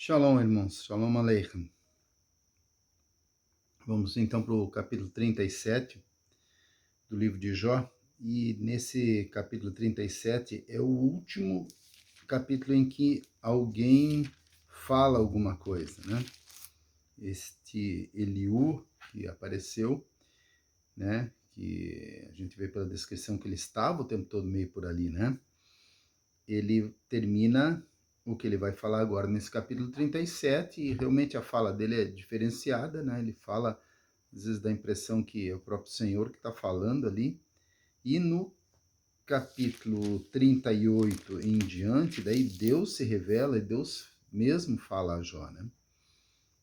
Shalom, irmãos. Shalom Aleichem. Vamos então para o capítulo 37 do livro de Jó. E nesse capítulo 37 é o último capítulo em que alguém fala alguma coisa, né? Este Eliú que apareceu, né? Que a gente vê pela descrição que ele estava o tempo todo meio por ali, né? Ele termina o que ele vai falar agora nesse capítulo 37, e realmente a fala dele é diferenciada, né? Ele fala, às vezes dá a impressão que é o próprio Senhor que está falando ali, e no capítulo 38 em diante, daí Deus se revela e Deus mesmo fala a Jó, né?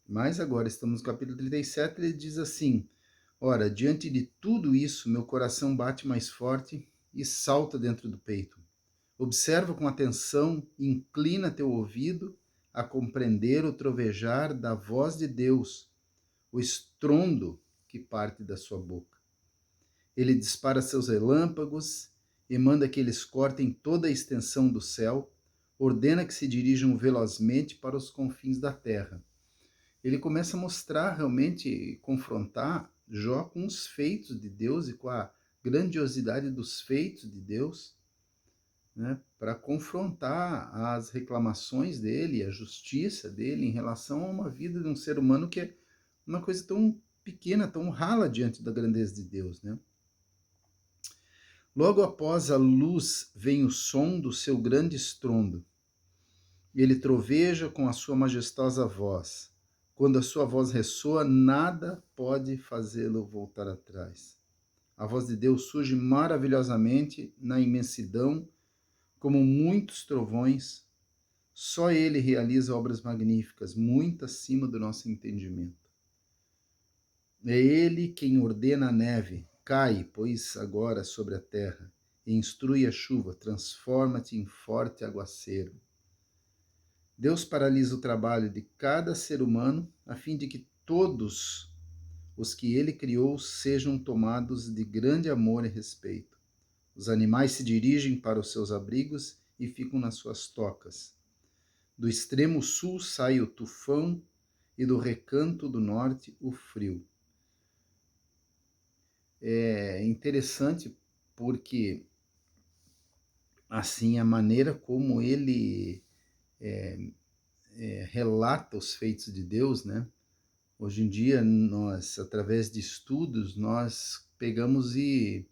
Mas agora estamos no capítulo 37, ele diz assim: ora, diante de tudo isso, meu coração bate mais forte e salta dentro do peito. Observa com atenção e inclina teu ouvido a compreender o trovejar da voz de Deus, o estrondo que parte da sua boca. Ele dispara seus relâmpagos e manda que eles cortem toda a extensão do céu, ordena que se dirijam velozmente para os confins da terra. Ele começa a mostrar realmente, confrontar Jó com os feitos de Deus e com a grandiosidade dos feitos de Deus, né, para confrontar as reclamações dele, a justiça dele em relação a uma vida de um ser humano que é uma coisa tão pequena, tão rala diante da grandeza de Deus, né? Logo após a luz vem o som do seu grande estrondo. Ele troveja com a sua majestosa voz. Quando a sua voz ressoa, nada pode fazê-lo voltar atrás. A voz de Deus surge maravilhosamente na imensidão, como muitos trovões. Só ele realiza obras magníficas, muito acima do nosso entendimento. É ele quem ordena a neve, cai, pois agora sobre a terra, e instrui a chuva, transforma-te em forte aguaceiro. Deus paralisa o trabalho de cada ser humano, a fim de que todos os que ele criou sejam tomados de grande amor e respeito. Os animais se dirigem para os seus abrigos e ficam nas suas tocas. Do extremo sul sai o tufão e do recanto do norte o frio. É interessante porque, assim, a maneira como ele relata os feitos de Deus, né? Hoje em dia, nós, através de estudos, nós pegamos e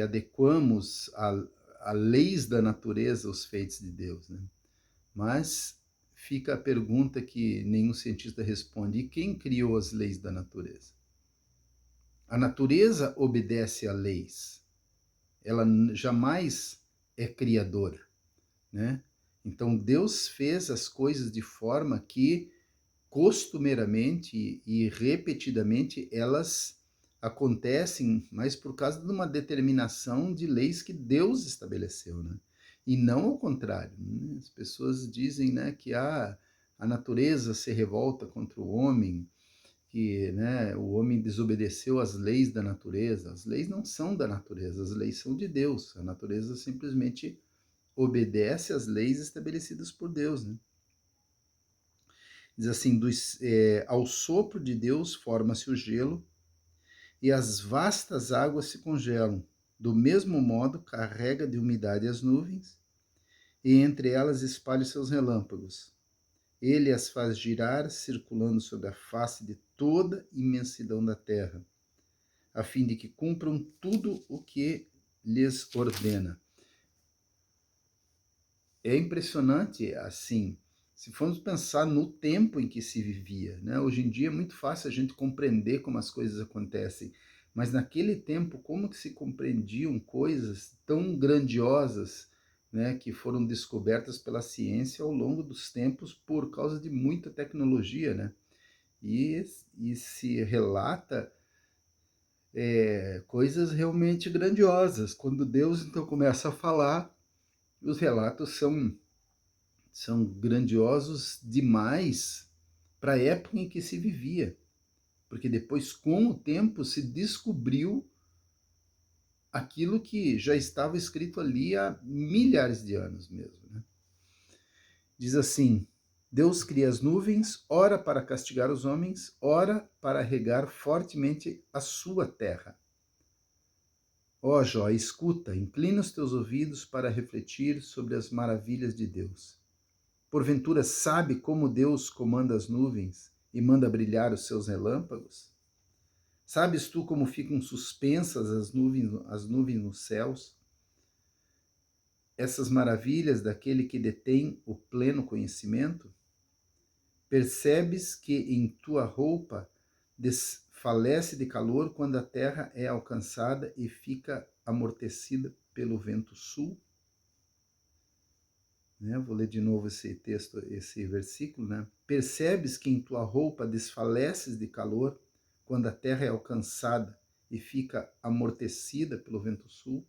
adequamos a leis da natureza aos feitos de Deus, né? Mas fica a pergunta que nenhum cientista responde: e quem criou as leis da natureza? A natureza obedece a leis, ela jamais é criadora, né? Então Deus fez as coisas de forma que costumeiramente e repetidamente elas acontecem, mas por causa de uma determinação de leis que Deus estabeleceu, né? E não ao contrário, né? As pessoas dizem, né, que a natureza se revolta contra o homem, que, né, o homem desobedeceu às leis da natureza. As leis não são da natureza, as leis são de Deus. A natureza simplesmente obedece às leis estabelecidas por Deus, né? Diz assim: ao sopro de Deus forma-se o gelo e as vastas águas se congelam. Do mesmo modo, carrega de umidade as nuvens e entre elas espalha seus relâmpagos. Ele as faz girar, circulando sobre a face de toda a imensidão da terra, a fim de que cumpram tudo o que lhes ordena. É impressionante, assim, se formos pensar no tempo em que se vivia, né? Hoje em dia é muito fácil a gente compreender como as coisas acontecem, mas naquele tempo, como que se compreendiam coisas tão grandiosas, né, que foram descobertas pela ciência ao longo dos tempos por causa de muita tecnologia, né? E se relata coisas realmente grandiosas. Quando Deus então começa a falar, os relatos são grandiosos demais para a época em que se vivia, porque depois, com o tempo, se descobriu aquilo que já estava escrito ali há milhares de anos mesmo, né? Diz assim: Deus cria as nuvens, ora para castigar os homens, ora para regar fortemente a sua terra. Ó Jó, escuta, inclina os teus ouvidos para refletir sobre as maravilhas de Deus. Porventura sabe como Deus comanda as nuvens e manda brilhar os seus relâmpagos? Sabes tu como ficam suspensas as nuvens nos céus? Essas maravilhas daquele que detém o pleno conhecimento? Percebes que em tua roupa desfalece de calor quando a terra é alcançada e fica amortecida pelo vento sul? Vou ler de novo esse texto, esse versículo. Percebes que em tua roupa desfaleces de calor quando a terra é alcançada e fica amortecida pelo vento sul?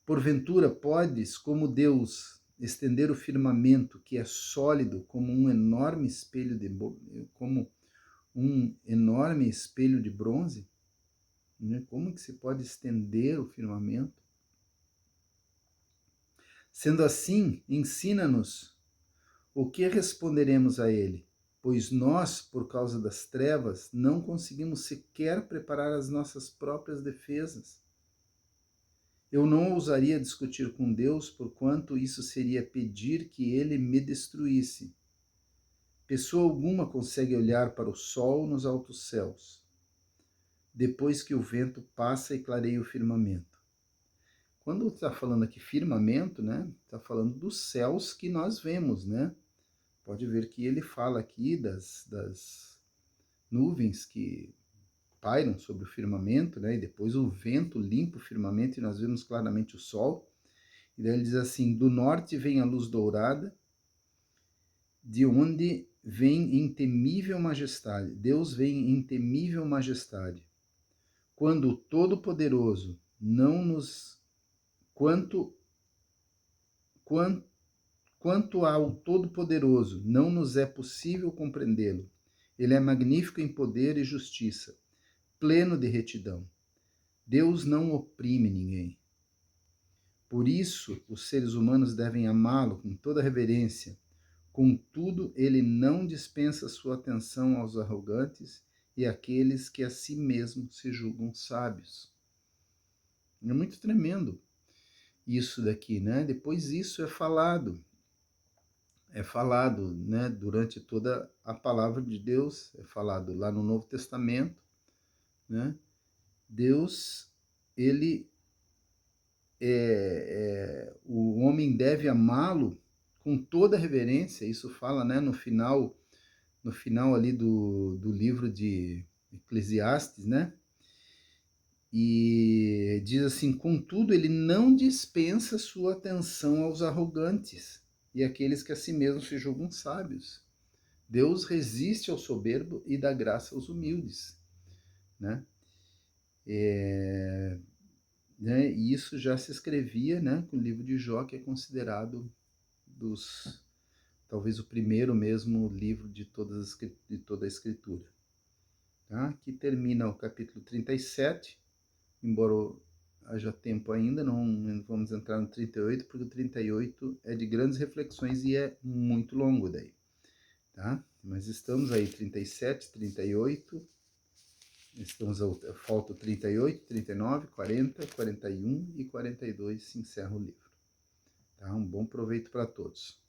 Porventura podes, como Deus, estender o firmamento, que é sólido como um enorme espelho de bronze? Como que se pode estender o firmamento? Sendo assim, ensina-nos o que responderemos a ele, pois nós, por causa das trevas, não conseguimos sequer preparar as nossas próprias defesas. Eu não ousaria discutir com Deus, porquanto isso seria pedir que ele me destruísse. Pessoa alguma consegue olhar para o sol nos altos céus, depois que o vento passa e clareia o firmamento. Quando está falando aqui firmamento, está falando dos céus que nós vemos, Pode ver que ele fala aqui das nuvens que pairam sobre o firmamento, e depois o vento limpa o firmamento e nós vemos claramente o sol. E daí ele diz assim: do norte vem a luz dourada, de onde vem em temível majestade. Deus vem em temível majestade. Quando o Todo-Poderoso não nos... Quanto ao Todo-Poderoso, não nos é possível compreendê-lo. Ele é magnífico em poder e justiça, pleno de retidão. Deus não oprime ninguém. Por isso, os seres humanos devem amá-lo com toda reverência. Contudo, ele não dispensa sua atenção aos arrogantes e àqueles que a si mesmos se julgam sábios. É muito tremendo isso daqui, Depois isso é falado durante toda a palavra de Deus, é falado lá no Novo Testamento, Deus, ele o homem deve amá-lo com toda reverência. Isso fala, no final ali do livro de Eclesiastes, E diz assim: contudo, ele não dispensa sua atenção aos arrogantes e àqueles que a si mesmos se julgam sábios. Deus resiste ao soberbo e dá graça aos humildes, E isso já se escrevia, com o livro de Jó, que é considerado talvez o primeiro mesmo livro de toda a Escritura. Aqui termina o capítulo 37, embora haja tempo ainda, não vamos entrar no 38, porque o 38 é de grandes reflexões e é muito longo daí. Mas estamos aí, 37, 38, falta 38, 39, 40, 41 e 42, se encerra o livro. Um bom proveito para todos.